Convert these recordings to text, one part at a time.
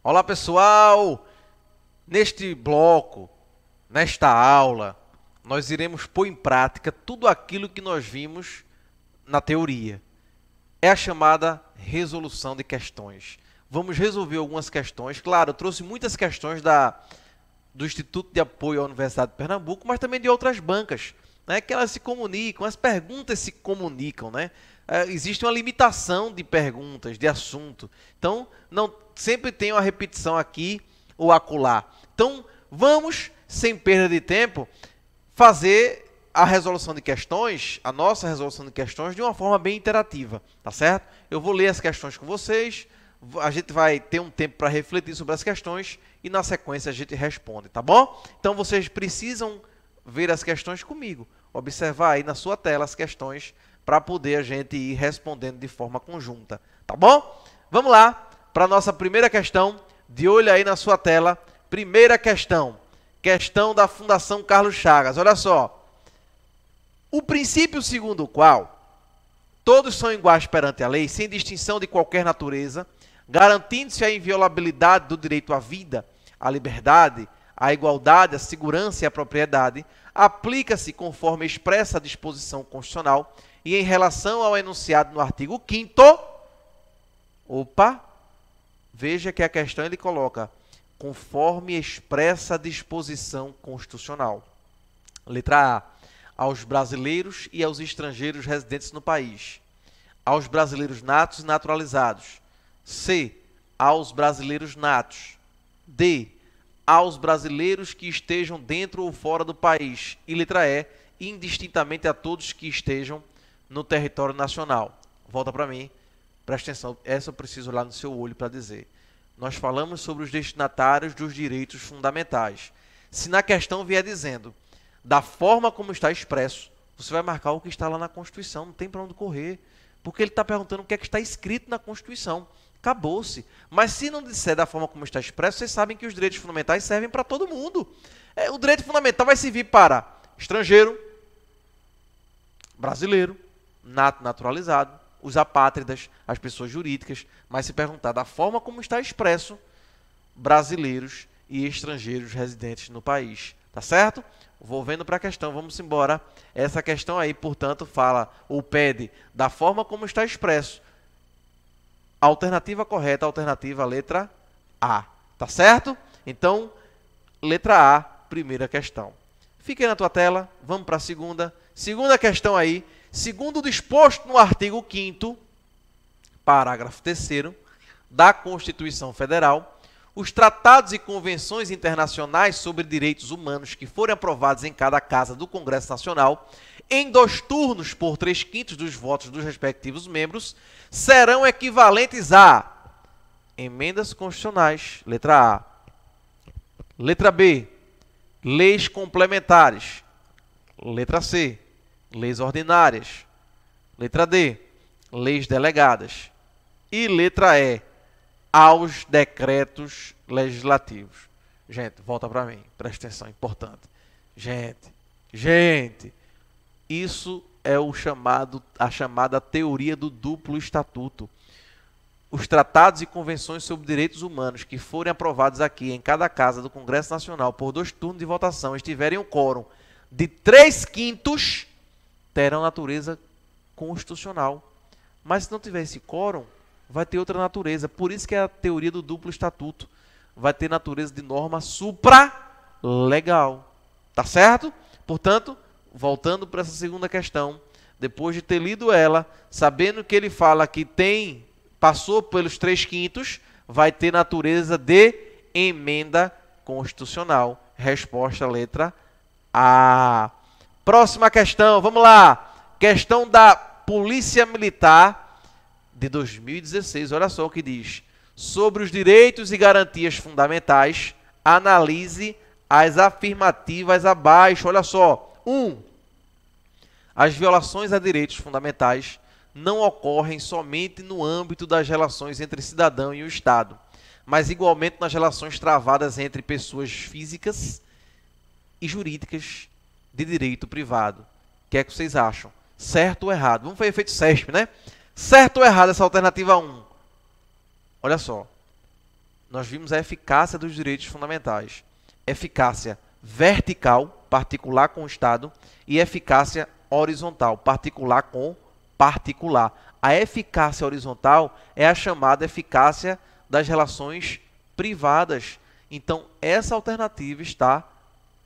Olá, pessoal! Neste bloco, nesta aula, nós iremos pôr em prática tudo aquilo que nós vimos na teoria. É a chamada resolução de questões. Vamos resolver algumas questões. Claro, eu trouxe muitas questões do Instituto de Apoio à Universidade de Pernambuco, mas também de outras bancas, né, que elas se comunicam, as perguntas se comunicam, né? Existe uma limitação de perguntas, de assunto. Então, não sempre tem uma repetição aqui ou acolá. Então, vamos, sem perda de tempo, fazer a resolução de questões, a nossa resolução de questões, de uma forma bem interativa, tá certo? Eu vou ler as questões com vocês, a gente vai ter um tempo para refletir sobre as questões e na sequência a gente responde, tá bom? Então, vocês precisam ver as questões comigo, observar aí na sua tela as questões para poder a gente ir respondendo de forma conjunta, tá bom? Vamos lá para a nossa primeira questão, de olho aí na sua tela. Primeira questão, questão da Fundação Carlos Chagas. Olha só, o princípio segundo o qual todos são iguais perante a lei, sem distinção de qualquer natureza, garantindo-se a inviolabilidade do direito à vida, à liberdade, à igualdade, à segurança e à propriedade, aplica-se conforme expressa a disposição constitucional e em relação ao enunciado no artigo 5º, veja que a questão ele coloca conforme expressa a disposição constitucional. Letra A. Aos brasileiros e aos estrangeiros residentes no país. Aos brasileiros natos e naturalizados. C. Aos brasileiros natos. D. Aos brasileiros que estejam dentro ou fora do país. E letra E. Indistintamente a todos que estejam no território nacional. Volta para mim, presta atenção, essa eu preciso olhar no seu olho para dizer. Nós falamos sobre os destinatários dos direitos fundamentais. Se na questão vier dizendo, da forma como está expresso, você vai marcar o que está lá na Constituição, não tem para onde correr, porque ele está perguntando o que é que está escrito na Constituição. Acabou-se. Mas se não disser da forma como está expresso, vocês sabem que os direitos fundamentais servem para todo mundo. O direito fundamental vai servir para estrangeiro, brasileiro, nato, naturalizado, os apátridas, as pessoas jurídicas, mas se perguntar da forma como está expresso, brasileiros e estrangeiros residentes no país, tá certo? Voltando para a questão, vamos embora. Essa questão aí, portanto, fala ou pede da forma como está expresso. Alternativa correta, alternativa letra A, tá certo? Então, letra A, primeira questão. Fique aí na tua tela, vamos para a segunda. Segunda questão aí. Segundo o disposto no artigo 5º, parágrafo 3º, da Constituição Federal, os tratados e convenções internacionais sobre direitos humanos que forem aprovados em cada casa do Congresso Nacional, em 2 turnos por 3/5 dos votos dos respectivos membros, serão equivalentes a emendas constitucionais, letra A. Letra B, leis complementares. Letra C, leis ordinárias. Letra D, leis delegadas. E letra E, aos decretos legislativos. Gente, volta para mim, presta atenção, importante. Gente, isso é a chamada teoria do duplo estatuto. Os tratados e convenções sobre direitos humanos que forem aprovados aqui em cada casa do Congresso Nacional por 2 turnos de votação estiverem um quórum de 3/5, terão natureza constitucional. Mas se não tiver esse quórum, vai ter outra natureza. Por isso que é a teoria do duplo estatuto. Vai ter natureza de norma supralegal. Tá certo? Portanto, voltando para essa segunda questão, depois de ter lido ela, sabendo que ele fala que passou pelos 3/5, vai ter natureza de emenda constitucional. Resposta letra A. Próxima questão, vamos lá. Questão da Polícia Militar de 2016. Olha só o que diz. Sobre os direitos e garantias fundamentais, analise as afirmativas abaixo. Olha só. 1. As violações a direitos fundamentais não ocorrem somente no âmbito das relações entre cidadão e o Estado, mas igualmente nas relações travadas entre pessoas físicas e jurídicas de direito privado. O que é que vocês acham? Certo ou errado? Vamos fazer efeito CESP, né? Certo ou errado essa alternativa 1? Olha só. nós vimos a eficácia dos direitos fundamentais. Eficácia vertical, particular com o Estado, e eficácia horizontal, particular com particular. A eficácia horizontal é a chamada eficácia das relações privadas. Então, essa alternativa está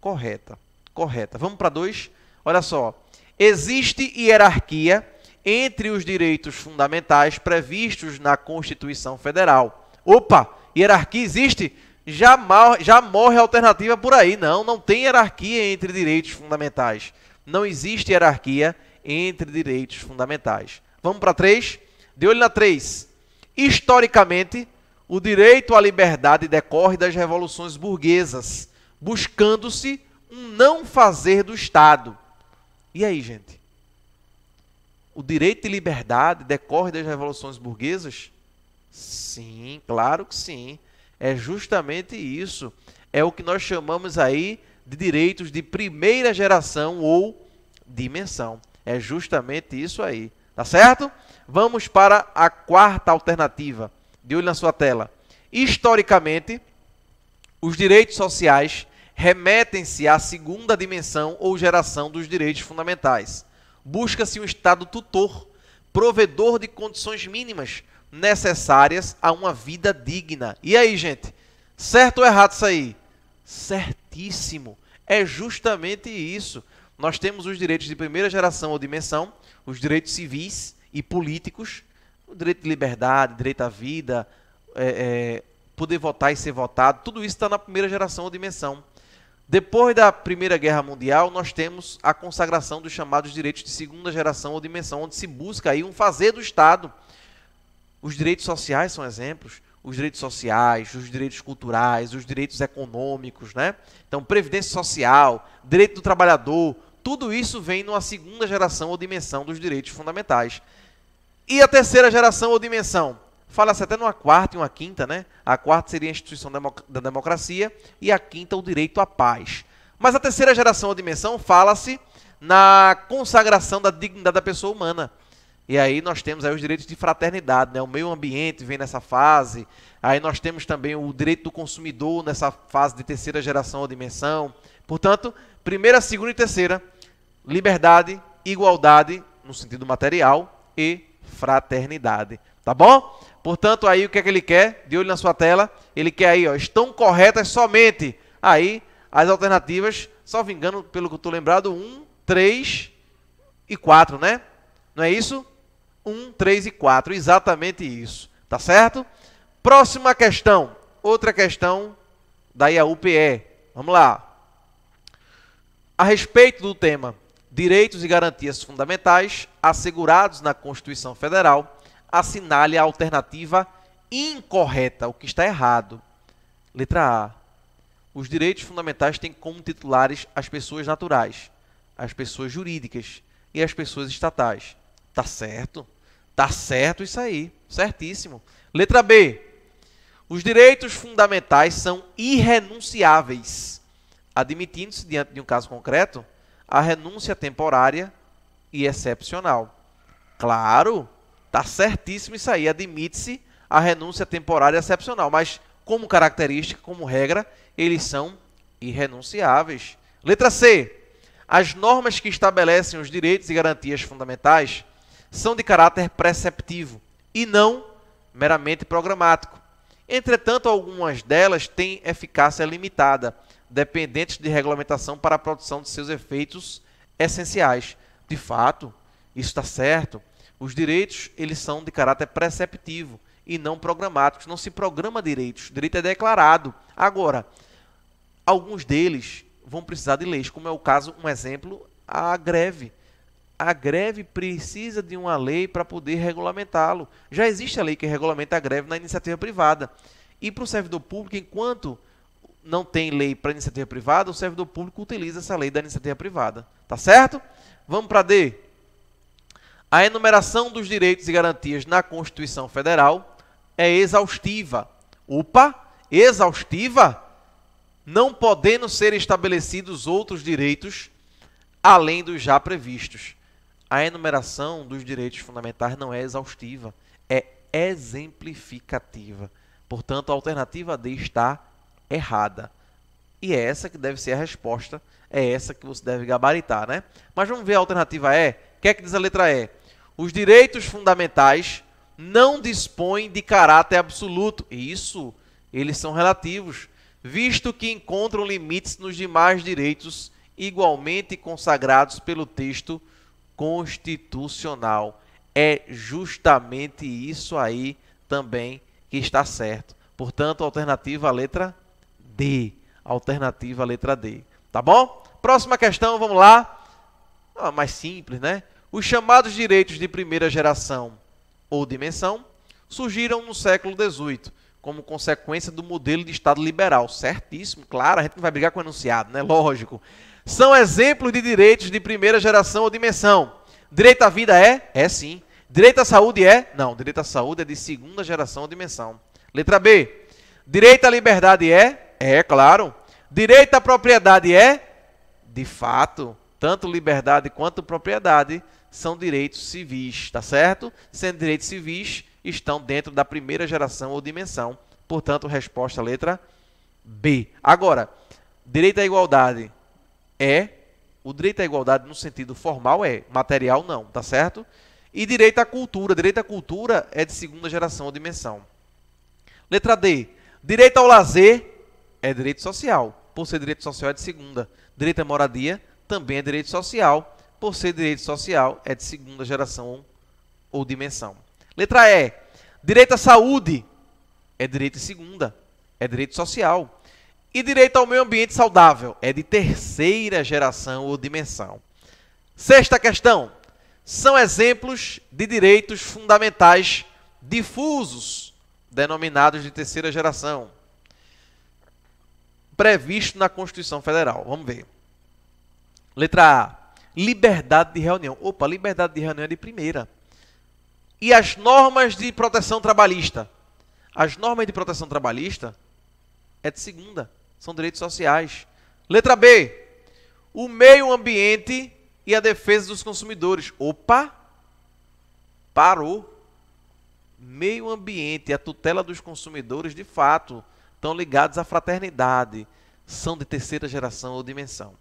correta. Correta. Vamos para 2? Olha só. Existe hierarquia entre os direitos fundamentais previstos na Constituição Federal. Opa! Hierarquia existe? Já morre a alternativa por aí. Não tem hierarquia entre direitos fundamentais. Não existe hierarquia entre direitos fundamentais. Vamos para 3? De olho na 3. Historicamente, o direito à liberdade decorre das revoluções burguesas, buscando-se um não fazer do Estado. E aí, gente? O direito de liberdade decorre das revoluções burguesas? Sim, claro que sim. É justamente isso. É o que nós chamamos aí de direitos de primeira geração ou dimensão. É justamente isso aí. Tá certo? Vamos para a 4ª alternativa. De olho na sua tela. Historicamente, os direitos sociais remetem-se à 2ª dimensão ou geração dos direitos fundamentais. Busca-se um Estado tutor, provedor de condições mínimas necessárias a uma vida digna. E aí, gente? Certo ou errado isso aí? Certíssimo. É justamente isso. Nós temos os direitos de primeira geração ou dimensão, os direitos civis e políticos, o direito de liberdade, direito à vida, poder votar e ser votado, tudo isso está na primeira geração ou dimensão. Depois da Primeira Guerra Mundial, nós temos a consagração dos chamados direitos de 2ª geração ou dimensão, onde se busca aí um fazer do Estado. Os direitos sociais são exemplos, os direitos sociais, os direitos culturais, os direitos econômicos, né? Então, previdência social, direito do trabalhador, tudo isso vem numa 2ª geração ou dimensão dos direitos fundamentais. E a 3ª geração ou dimensão? Fala-se até numa 4ª e uma 5ª, né? A 4ª seria a instituição da democracia e a 5ª o direito à paz. Mas a 3ª geração ou dimensão fala-se na consagração da dignidade da pessoa humana. E aí nós temos aí os direitos de fraternidade, né? O meio ambiente vem nessa fase. Aí nós temos também o direito do consumidor nessa fase de 3ª geração ou dimensão. Portanto, 1ª, 2ª e 3ª, liberdade, igualdade no sentido material e fraternidade. Tá bom? Portanto, aí o que é que ele quer? De olho na sua tela, ele quer aí, ó, estão corretas somente. Aí, as alternativas, só me engano, pelo que eu estou lembrado, 1, 3 e 4, né? Não é isso? 1, 3 e 4, exatamente isso. Tá certo? Próxima questão. Outra questão da IAU-PE. Vamos lá. A respeito do tema Direitos e Garantias Fundamentais assegurados na Constituição Federal, assinale a alternativa incorreta, o que está errado. Letra A. Os direitos fundamentais têm como titulares as pessoas naturais, as pessoas jurídicas e as pessoas estatais. Tá certo? Tá certo isso aí. Certíssimo. Letra B. Os direitos fundamentais são irrenunciáveis, admitindo-se, diante de um caso concreto, a renúncia temporária e excepcional. Claro, tá certíssimo isso aí. Admite-se a renúncia temporária e excepcional, mas como característica, como regra, eles são irrenunciáveis. Letra C. As normas que estabelecem os direitos e garantias fundamentais são de caráter preceptivo e não meramente programático. Entretanto, algumas delas têm eficácia limitada, dependentes de regulamentação para a produção de seus efeitos essenciais. De fato, isso está certo. Os direitos, eles são de caráter preceptivo e não programáticos. Não se programa direitos. O direito é declarado. Agora, alguns deles vão precisar de leis, como é o caso, um exemplo, a greve. A greve precisa de uma lei para poder regulamentá-lo. Já existe a lei que regulamenta a greve na iniciativa privada. E para o servidor público, enquanto não tem lei para iniciativa privada, o servidor público utiliza essa lei da iniciativa privada. Tá certo? Vamos para D. A enumeração dos direitos e garantias na Constituição Federal é exaustiva. Opa! Exaustiva? Não podendo ser estabelecidos outros direitos além dos já previstos. A enumeração dos direitos fundamentais não é exaustiva, é exemplificativa. Portanto, a alternativa D está errada. E é essa que deve ser a resposta, é essa que você deve gabaritar, né? Mas vamos ver a alternativa E. O que é que diz a letra E? Os direitos fundamentais não dispõem de caráter absoluto. Isso, eles são relativos, visto que encontram limites nos demais direitos igualmente consagrados pelo texto constitucional. É justamente isso aí também que está certo. Portanto, a alternativa, a letra D. Alternativa, a letra D. Tá bom? Próxima questão, vamos lá. Mais simples, né? Os chamados direitos de primeira geração ou dimensão surgiram no século XVIII, como consequência do modelo de Estado liberal. Certíssimo, claro, a gente não vai brigar com o enunciado, né? Lógico. São exemplos de direitos de primeira geração ou dimensão. Direito à vida é? É sim. Direito à saúde é? Não, direito à saúde é de segunda geração ou dimensão. Letra B. Direito à liberdade é? É, claro. Direito à propriedade é? De fato, tanto liberdade quanto propriedade são direitos civis, tá certo? Sendo direitos civis, estão dentro da primeira geração ou dimensão. Portanto, resposta letra B. Agora, direito à igualdade é? O direito à igualdade no sentido formal é, material não, tá certo? E direito à cultura é de segunda geração ou dimensão. Letra D. Direito ao lazer é direito social. Por ser direito social é de segunda. Direito à moradia também é direito social. Por ser direito social é de segunda geração ou dimensão. Letra E. Direito à saúde é direito de segunda. É direito social. E direito ao meio ambiente saudável é de terceira geração ou dimensão. Sexta questão. São exemplos de direitos fundamentais difusos, denominados de terceira geração, previsto na Constituição Federal. Vamos ver. Letra A. Liberdade de reunião. Opa, liberdade de reunião é de primeira. E as normas de proteção trabalhista? As normas de proteção trabalhista é de segunda. São direitos sociais. Letra B. O meio ambiente e a defesa dos consumidores. Opa! Parou. Meio ambiente e a tutela dos consumidores, de fato, estão ligados à fraternidade. São de terceira geração ou dimensão.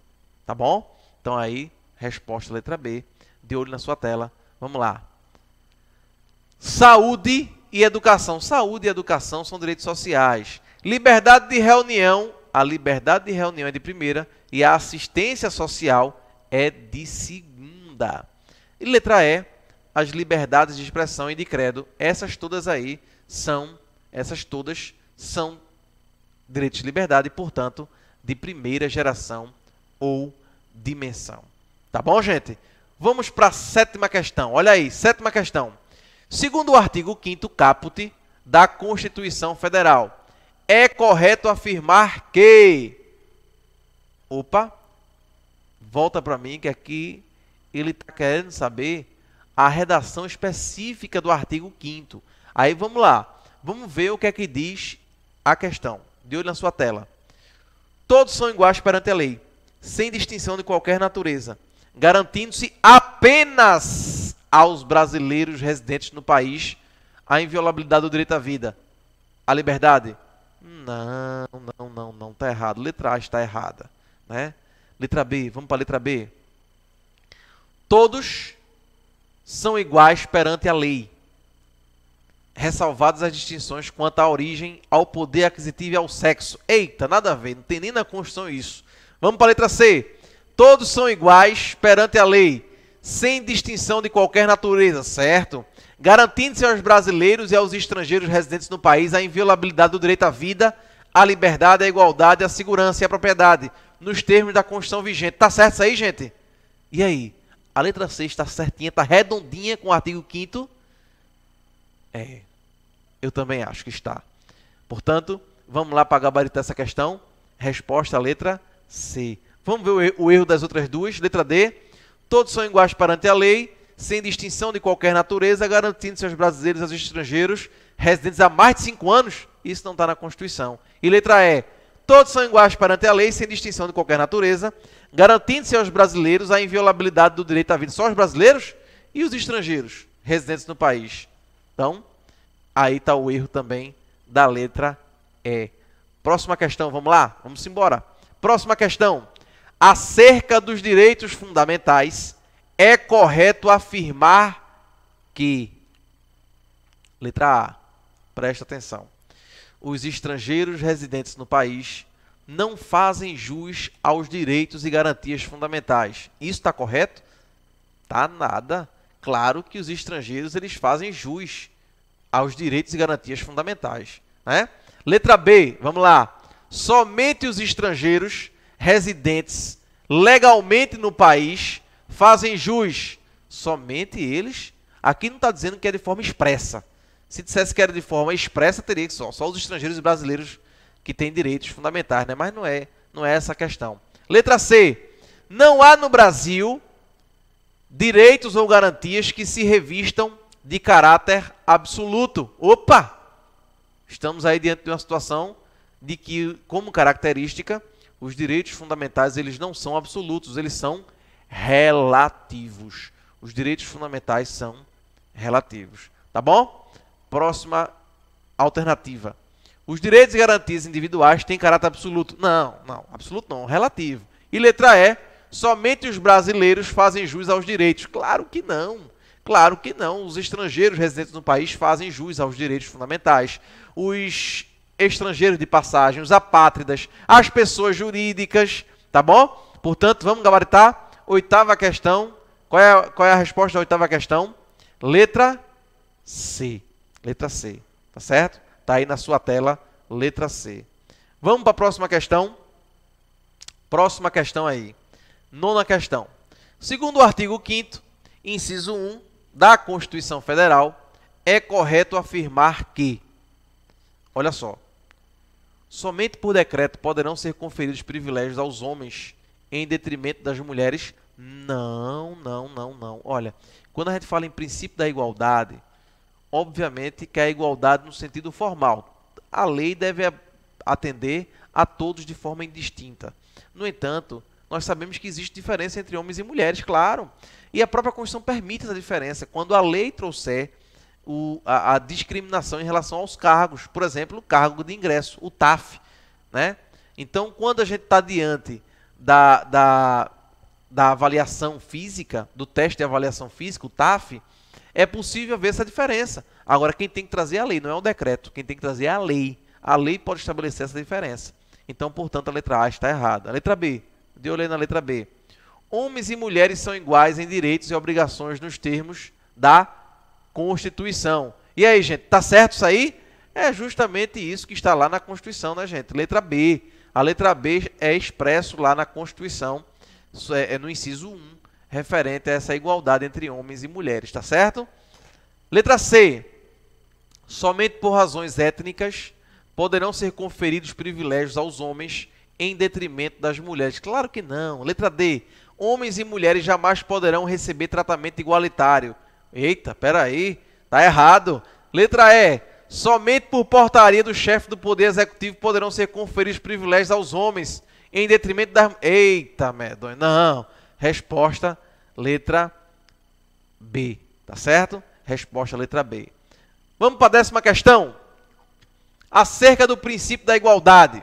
Tá bom? Então aí, resposta letra B. De olho na sua tela. Vamos lá. Saúde e educação. Saúde e educação são direitos sociais. Liberdade de reunião. A liberdade de reunião é de primeira e a assistência social é de segunda. E letra E, as liberdades de expressão e de credo. Essas todas são direitos de liberdade e, portanto, de primeira geração ou dimensão. Tá bom, gente? Vamos para a sétima questão. Olha aí, sétima questão. Segundo o artigo 5º caput da Constituição Federal, é correto afirmar que... Opa! Volta para mim que aqui ele está querendo saber a redação específica do artigo 5º. Aí vamos lá. Vamos ver o que é que diz a questão. De olho na sua tela. Todos são iguais perante a lei, sem distinção de qualquer natureza, garantindo-se apenas aos brasileiros residentes no país a inviolabilidade do direito à vida. A liberdade? Não, está errado. Letra A está errada, né? Letra B, vamos para a letra B. Todos são iguais perante a lei, ressalvadas as distinções quanto à origem, ao poder aquisitivo e ao sexo. Eita, nada a ver, não tem nem na Constituição isso. Vamos para a letra C. Todos são iguais perante a lei, sem distinção de qualquer natureza, certo? Garantindo-se aos brasileiros e aos estrangeiros residentes no país a inviolabilidade do direito à vida, à liberdade, à igualdade, à segurança e à propriedade, nos termos da Constituição vigente. Tá certo isso aí, gente? E aí? A letra C está certinha, está redondinha com o artigo 5º? Eu também acho que está. Portanto, vamos lá para gabaritar essa questão. Resposta, letra C. Vamos ver o erro das outras duas. Letra D. Todos são iguais perante a lei, sem distinção de qualquer natureza, garantindo-se aos brasileiros e aos estrangeiros residentes há mais de 5 anos. Isso não está na Constituição. E letra E. Todos são iguais perante a lei, sem distinção de qualquer natureza, garantindo-se aos brasileiros a inviolabilidade do direito à vida. Só os brasileiros e os estrangeiros residentes no país. Então, aí está o erro também da letra E. Próxima questão, vamos lá? Vamos embora. Próxima questão. Acerca dos direitos fundamentais, é correto afirmar que... Letra A. Presta atenção. Os estrangeiros residentes no país não fazem jus aos direitos e garantias fundamentais. Isso está correto? Tá nada. Claro que os estrangeiros eles fazem jus aos direitos e garantias fundamentais, né? Letra B, vamos lá. Somente os estrangeiros residentes legalmente no país fazem jus. Somente eles? Aqui não está dizendo que é de forma expressa. Se dissesse que era de forma expressa, teria que só os estrangeiros brasileiros que têm direitos fundamentais, né? Mas não é essa a questão. Letra C. Não há no Brasil direitos ou garantias que se revistam de caráter absoluto. Opa! Estamos aí diante de uma situação de que, como característica, os direitos fundamentais eles não são absolutos, eles são relativos. Os direitos fundamentais são relativos. Tá bom? Próxima alternativa. Os direitos e garantias individuais têm caráter absoluto. Não, absoluto não, relativo. E letra E, somente os brasileiros fazem jus aos direitos. Claro que não. Claro que não. Os estrangeiros residentes no país fazem jus aos direitos fundamentais. Os estrangeiros de passagem, os apátridas, as pessoas jurídicas, tá bom? Portanto, vamos gabaritar. Oitava questão. Qual é a resposta da oitava questão? Letra C. Letra C. Tá certo? Tá aí na sua tela, letra C. Vamos para a próxima questão. Próxima questão aí. Nona questão. Segundo o artigo 5º, inciso 1 da Constituição Federal, é correto afirmar que, olha só, somente por decreto poderão ser conferidos privilégios aos homens em detrimento das mulheres? Não. Olha, quando a gente fala em princípio da igualdade, obviamente que é a igualdade no sentido formal. A lei deve atender a todos de forma indistinta. No entanto, nós sabemos que existe diferença entre homens e mulheres, claro. E a própria Constituição permite essa diferença quando a lei trouxer a discriminação em relação aos cargos. Por exemplo, o cargo de ingresso, o TAF, né? Então, quando a gente está diante da avaliação física, do teste de avaliação física, o TAF, é possível ver essa diferença. Agora, quem tem que trazer é a lei, não é o decreto. Quem tem que trazer é a lei. A lei pode estabelecer essa diferença. Então, portanto, a letra A está errada. A letra B. De olho na letra B. Homens e mulheres são iguais em direitos e obrigações nos termos da Constituição. E aí, gente, tá certo isso aí? É justamente isso que está lá na Constituição, né, gente? Letra B. A letra B é expresso lá na Constituição, é no inciso 1, referente a essa igualdade entre homens e mulheres, tá certo? Letra C. Somente por razões étnicas poderão ser conferidos privilégios aos homens em detrimento das mulheres. Claro que não. Letra D. Homens e mulheres jamais poderão receber tratamento igualitário. Eita, peraí, tá errado. Letra E. Somente por portaria do chefe do Poder Executivo poderão ser conferidos privilégios aos homens em detrimento das... Eita, medonho. Não. Resposta, letra B. Tá certo? Resposta, letra B. Vamos para a 10ª questão. Acerca do princípio da igualdade.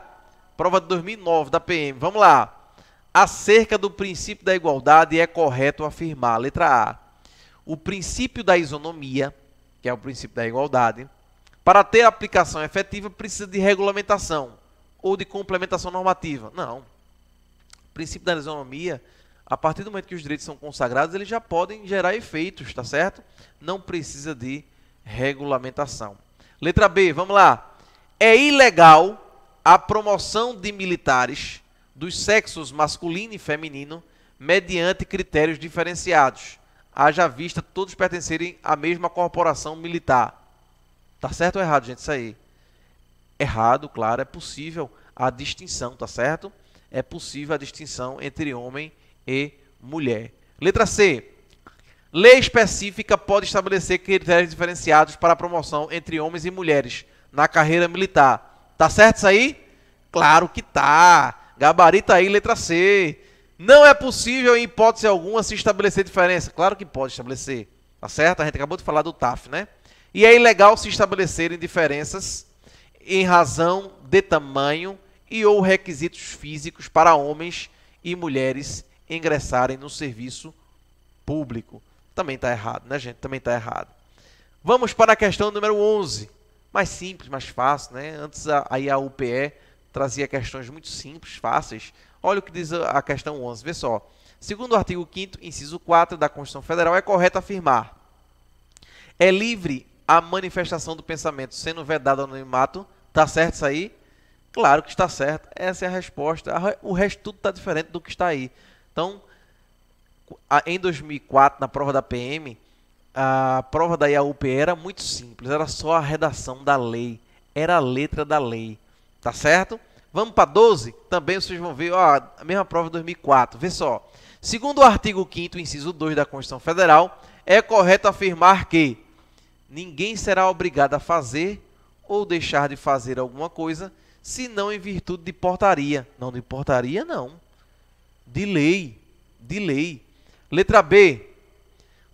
Prova de 2009 da PM. Vamos lá. Acerca do princípio da igualdade é correto afirmar. Letra A. O princípio da isonomia, que é o princípio da igualdade, para ter aplicação efetiva precisa de regulamentação ou de complementação normativa. Não. O princípio da isonomia, a partir do momento que os direitos são consagrados, eles já podem gerar efeitos, tá certo? Não precisa de regulamentação. Letra B, vamos lá. É ilegal a promoção de militares dos sexos masculino e feminino mediante critérios diferenciados, haja vista todos pertencerem à mesma corporação militar. Tá certo ou errado, gente, isso aí? Errado, claro, é possível a distinção, tá certo? É possível a distinção entre homem e mulher. Letra C. Lei específica pode estabelecer critérios diferenciados para a promoção entre homens e mulheres na carreira militar. Tá certo isso aí? Claro que tá. Gabarita aí, letra C. Não é possível, em hipótese alguma, se estabelecer diferença. Claro que pode estabelecer. Tá certo? A gente acabou de falar do TAF, né? E é ilegal se estabelecerem diferenças em razão de tamanho e ou requisitos físicos para homens e mulheres ingressarem no serviço público. Também está errado, né, gente? Também está errado. Vamos para a questão número 11. Mais simples, mais fácil, né? Antes aí a UPE trazia questões muito simples, fáceis. Olha o que diz a questão 11. Vê só. Segundo o artigo 5º, inciso 4 da Constituição Federal, é correto afirmar: é livre a manifestação do pensamento sendo vedado ao anonimato? Está certo isso aí? Claro que está certo. Essa é a resposta. O resto tudo está diferente do que está aí. Então, em 2004, na prova da PM, a prova da IAUP era muito simples. Era só a redação da lei. Era a letra da lei. Tá certo? Vamos para 12? Também vocês vão ver ó, a mesma prova de 2004. Vê só. Segundo o artigo 5º, inciso 2 da Constituição Federal, é correto afirmar que ninguém será obrigado a fazer ou deixar de fazer alguma coisa, senão em virtude de portaria. Não, de portaria não. De lei. De lei. Letra B.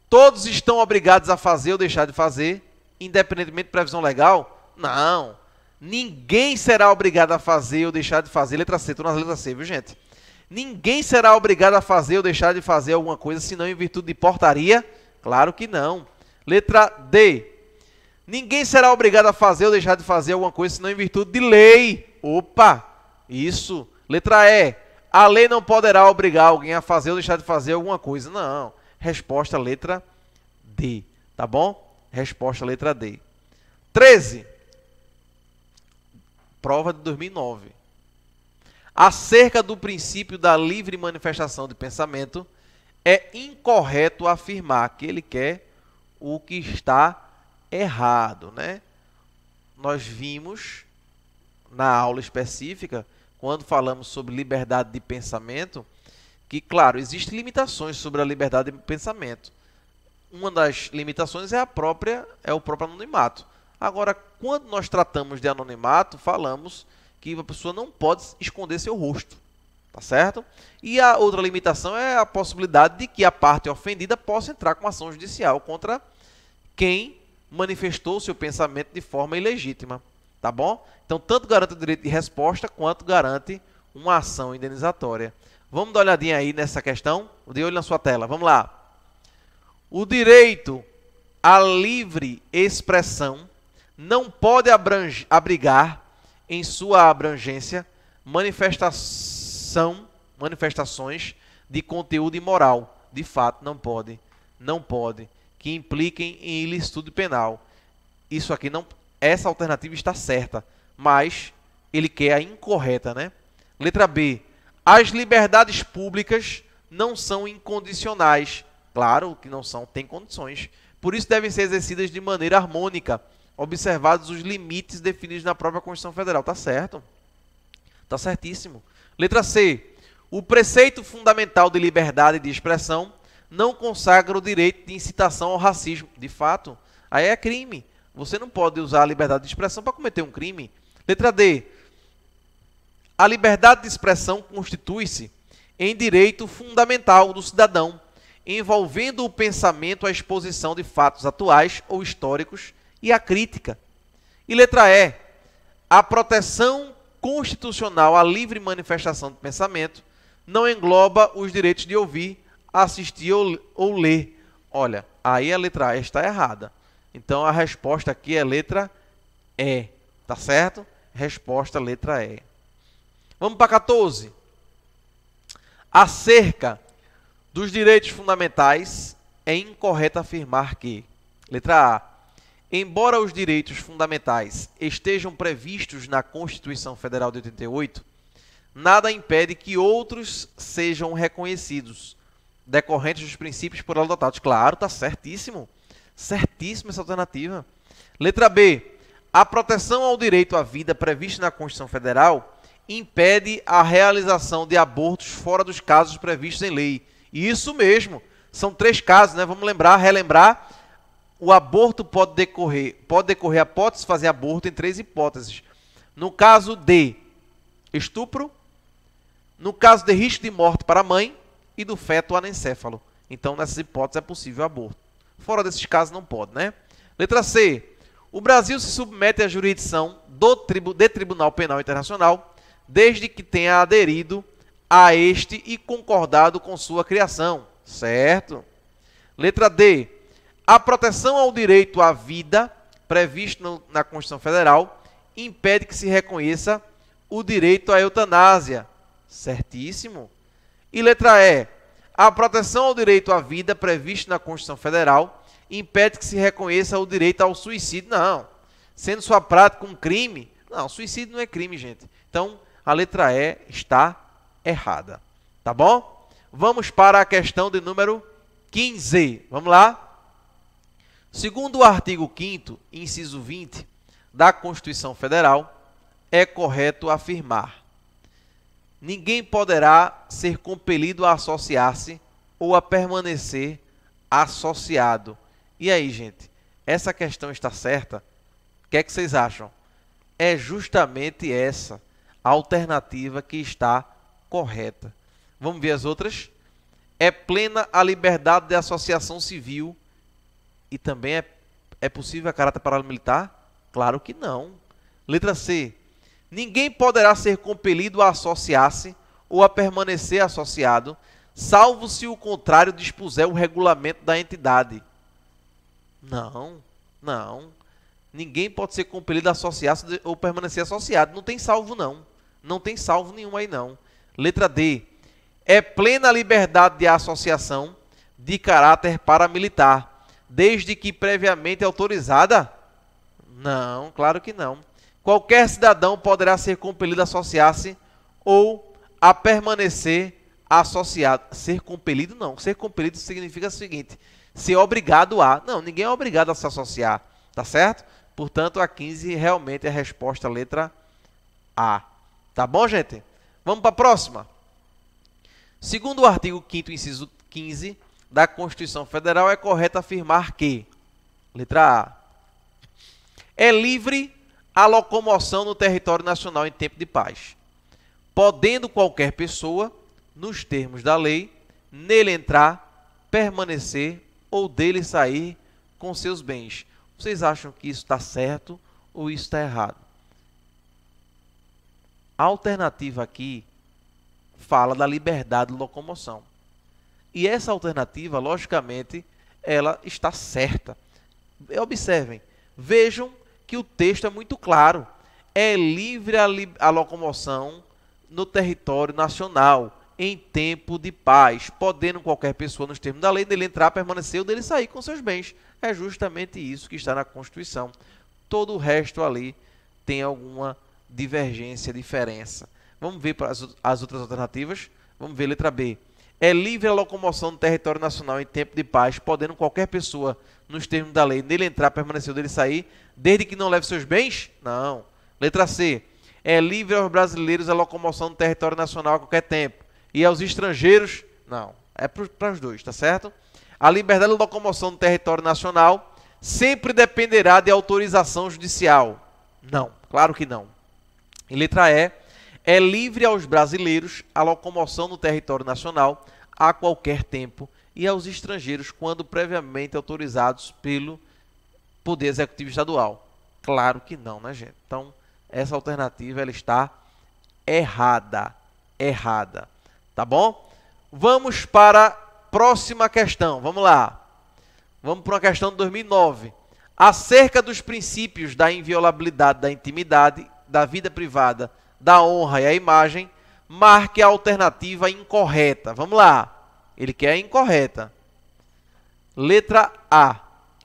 Todos estão obrigados a fazer ou deixar de fazer, independentemente de previsão legal? Não. Ninguém será obrigado a fazer ou deixar de fazer. Letra C. Estou nas letras C, viu, gente? Ninguém será obrigado a fazer ou deixar de fazer alguma coisa, senão em virtude de portaria? Claro que não. Letra D. Ninguém será obrigado a fazer ou deixar de fazer alguma coisa, senão em virtude de lei. Opa! Isso. Letra E. A lei não poderá obrigar alguém a fazer ou deixar de fazer alguma coisa. Não. Resposta letra D. Tá bom? Resposta letra D. 13. Prova de 2009. Acerca do princípio da livre manifestação de pensamento, é incorreto afirmar que ele quer o que está errado, né? Nós vimos na aula específica, quando falamos sobre liberdade de pensamento, que, claro, existem limitações sobre a liberdade de pensamento. Uma das limitações é o próprio anonimato. Agora, quando nós tratamos de anonimato, falamos que a pessoa não pode esconder seu rosto, tá certo? E a outra limitação é a possibilidade de que a parte ofendida possa entrar com ação judicial contra quem manifestou seu pensamento de forma ilegítima, tá bom? Então, tanto garante o direito de resposta, quanto garante uma ação indenizatória. Vamos dar uma olhadinha aí nessa questão? De olho na sua tela. Vamos lá. O direito à livre expressão não pode abrigar em sua abrangência manifestações de conteúdo imoral. De fato, não pode. Não pode. Que impliquem em ilicitude penal. Isso aqui não... Essa alternativa está certa, mas ele quer a incorreta, né? Letra B. As liberdades públicas não são incondicionais. Claro que não são, tem condições. Por isso devem ser exercidas de maneira harmônica, observados os limites definidos na própria Constituição Federal. Tá certo. Tá certíssimo. Letra C. O preceito fundamental de liberdade de expressão não consagra o direito de incitação ao racismo. De fato, aí é crime. Você não pode usar a liberdade de expressão para cometer um crime. Letra D. A liberdade de expressão constitui-se em direito fundamental do cidadão, envolvendo o pensamento à exposição de fatos atuais ou históricos e a crítica. E letra E. A proteção constitucional à livre manifestação de pensamento não engloba os direitos de ouvir, assistir ou ler. Olha, aí a letra E está errada. Então a resposta aqui é letra E. Tá certo? Resposta letra E. Vamos para 14. Acerca dos direitos fundamentais, é incorreto afirmar que, letra A, embora os direitos fundamentais estejam previstos na Constituição Federal de 88, nada impede que outros sejam reconhecidos, decorrentes dos princípios por ela adotados. Claro, está certíssimo. Certíssima essa alternativa. Letra B. A proteção ao direito à vida prevista na Constituição Federal impede a realização de abortos fora dos casos previstos em lei. Isso mesmo. São 3 casos, né? Vamos relembrar. O aborto pode decorrer a hipótese de fazer aborto em 3 hipóteses. No caso de estupro, no caso de risco de morte para a mãe e do feto anencéfalo. Então, nessas hipóteses é possível aborto. Fora desses casos não pode, né? Letra C. O Brasil se submete à jurisdição de Tribunal Penal Internacional desde que tenha aderido a este e concordado com sua criação. Certo? Letra D. A proteção ao direito à vida, previsto na Constituição Federal, impede que se reconheça o direito à eutanásia. Certíssimo. E letra E. A proteção ao direito à vida, previsto na Constituição Federal, impede que se reconheça o direito ao suicídio. Não. Sendo sua prática um crime. Não, suicídio não é crime, gente. Então, a letra E está errada. Tá bom? Vamos para a questão de número 15. Vamos lá? Segundo o artigo 5º, inciso 20, da Constituição Federal, é correto afirmar: ninguém poderá ser compelido a associar-se ou a permanecer associado. E aí, gente, essa questão está certa? O que é que vocês acham? É justamente essa a alternativa que está correta. Vamos ver as outras? É plena a liberdade de associação civil e também é possível a caráter paramilitar? Claro que não. Letra C. Ninguém poderá ser compelido a associar-se ou a permanecer associado, salvo se o contrário dispuser o regulamento da entidade. Não, não. Ninguém pode ser compelido a associar-se ou permanecer associado. Não tem salvo, não. Não tem salvo nenhum aí, não. Letra D. É plena a liberdade de associação de caráter paramilitar, desde que previamente autorizada? Não, claro que não. Qualquer cidadão poderá ser compelido a associar-se ou a permanecer associado. Ser compelido, não. Ser compelido significa o seguinte: ser obrigado a. Não, ninguém é obrigado a se associar. Tá certo? Portanto, a 15 realmente é a resposta, a letra A. Tá bom, gente? Vamos para a próxima. Segundo o artigo 5º, inciso 15 da Constituição Federal, é correto afirmar que, letra A, é livre a locomoção no território nacional em tempo de paz, podendo qualquer pessoa, nos termos da lei, nele entrar, permanecer ou dele sair com seus bens. Vocês acham que isso está certo ou isso está errado? A alternativa aqui fala da liberdade de locomoção. E essa alternativa, logicamente, ela está certa. Observem, vejam que o texto é muito claro. É livre a locomoção no território nacional, em tempo de paz, podendo qualquer pessoa, nos termos da lei, dele entrar, permanecer ou dele sair com seus bens. É justamente isso que está na Constituição. Todo o resto ali tem alguma divergência, diferença. Vamos ver para as outras alternativas. Vamos ver letra B. É livre a locomoção no território nacional em tempo de paz, podendo qualquer pessoa, nos termos da lei, nele entrar, permanecer ou dele sair, desde que não leve seus bens? Não. Letra C. É livre aos brasileiros a locomoção no território nacional a qualquer tempo. E aos estrangeiros? Não. É para os dois, tá certo? A liberdade de locomoção no território nacional sempre dependerá de autorização judicial. Não. Claro que não. E letra E. É livre aos brasileiros a locomoção no território nacional a qualquer tempo e aos estrangeiros quando previamente autorizados pelo Poder Executivo Estadual. Claro que não, né, gente? Então, essa alternativa ela está errada. Errada. Tá bom? Vamos para a próxima questão. Vamos lá. Vamos para uma questão de 2009. Acerca dos princípios da inviolabilidade da intimidade, da vida privada, da honra e a imagem, marque a alternativa incorreta. Vamos lá. Ele quer a incorreta. Letra A.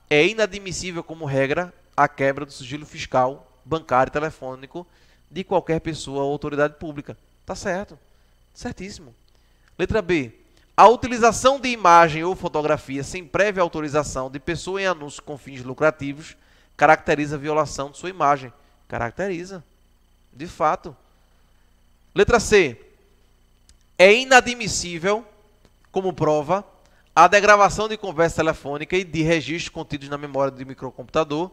É inadmissível como regra a quebra do sigilo fiscal, bancário e telefônico de qualquer pessoa ou autoridade pública. Tá certo. Certíssimo. Letra B. A utilização de imagem ou fotografia sem prévia autorização de pessoa em anúncio com fins lucrativos caracteriza a violação de sua imagem. Caracteriza. De fato. Letra C. É inadmissível, como prova, a degravação de conversa telefônica e de registros contidos na memória do microcomputador,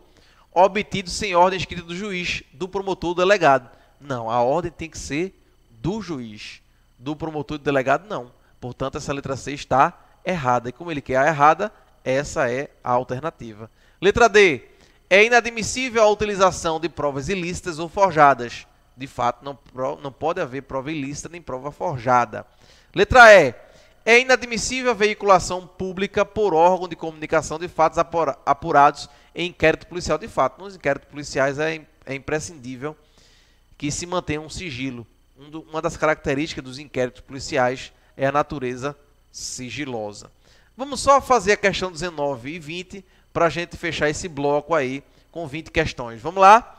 obtidos sem ordem escrita do juiz, do promotor ou do delegado. Não, a ordem tem que ser do juiz. Do promotor e do delegado, não. Portanto, essa letra C está errada. E como ele quer a errada, essa é a alternativa. Letra D. É inadmissível a utilização de provas ilícitas ou forjadas. De fato, não pode haver prova ilícita nem prova forjada. Letra E. É inadmissível a veiculação pública por órgão de comunicação de fatos apurados em inquérito policial. De fato, nos inquéritos policiais é imprescindível que se mantenha um sigilo. Uma das características dos inquéritos policiais é a natureza sigilosa. Vamos só fazer a questão 19 e 20 para a gente fechar esse bloco aí com 20 questões. Vamos lá?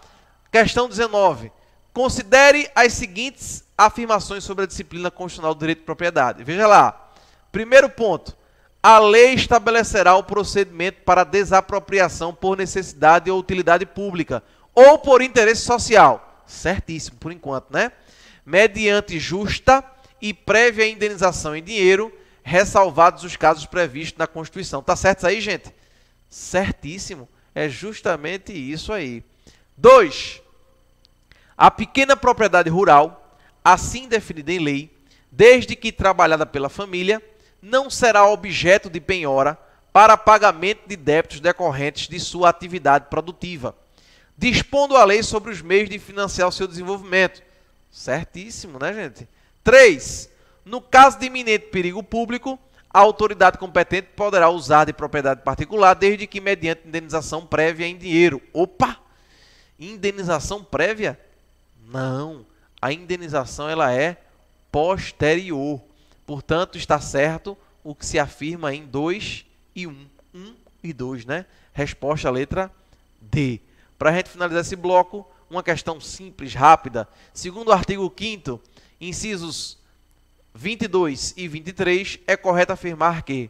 Questão 19. Considere as seguintes afirmações sobre a disciplina constitucional do direito de propriedade. Veja lá. Primeiro ponto. A lei estabelecerá o procedimento para desapropriação por necessidade ou utilidade pública ou por interesse social. Certíssimo, por enquanto, né? Mediante justa e prévia indenização em dinheiro, ressalvados os casos previstos na Constituição. Tá certo isso aí, gente? Certíssimo. É justamente isso aí. 2. A pequena propriedade rural, assim definida em lei, desde que trabalhada pela família, não será objeto de penhora para pagamento de débitos decorrentes de sua atividade produtiva, dispondo a lei sobre os meios de financiar o seu desenvolvimento. Certíssimo, né, gente? 3. No caso de iminente perigo público, a autoridade competente poderá usar de propriedade particular, desde que mediante indenização prévia em dinheiro. Opa! Indenização prévia? Não. A indenização ela é posterior. Portanto, está certo o que se afirma em 2 e 1. 1 e 2, né? Resposta à letra D. Para a gente finalizar esse bloco, uma questão simples, rápida. Segundo o artigo 5º, incisos 22 e 23, é correto afirmar que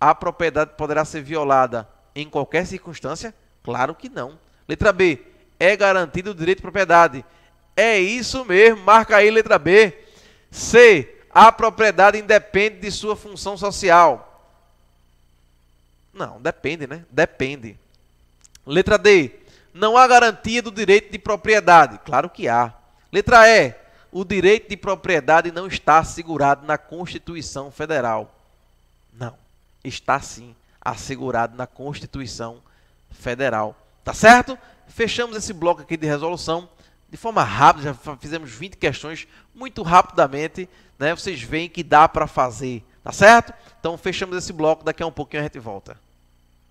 a propriedade poderá ser violada em qualquer circunstância? Claro que não. Letra B. É garantido o direito de propriedade. É isso mesmo, marca aí letra B. C. A propriedade independe de sua função social. Não, depende, né? Depende. Letra D. Não há garantia do direito de propriedade. Claro que há. Letra E. O direito de propriedade não está assegurado na Constituição Federal. Não. Está sim assegurado na Constituição Federal. Tá certo? Fechamos esse bloco aqui de resolução de forma rápida. Já fizemos 20 questões muito rapidamente, né? Vocês veem que dá para fazer. Tá certo? Então fechamos esse bloco. Daqui a um pouquinho a gente volta.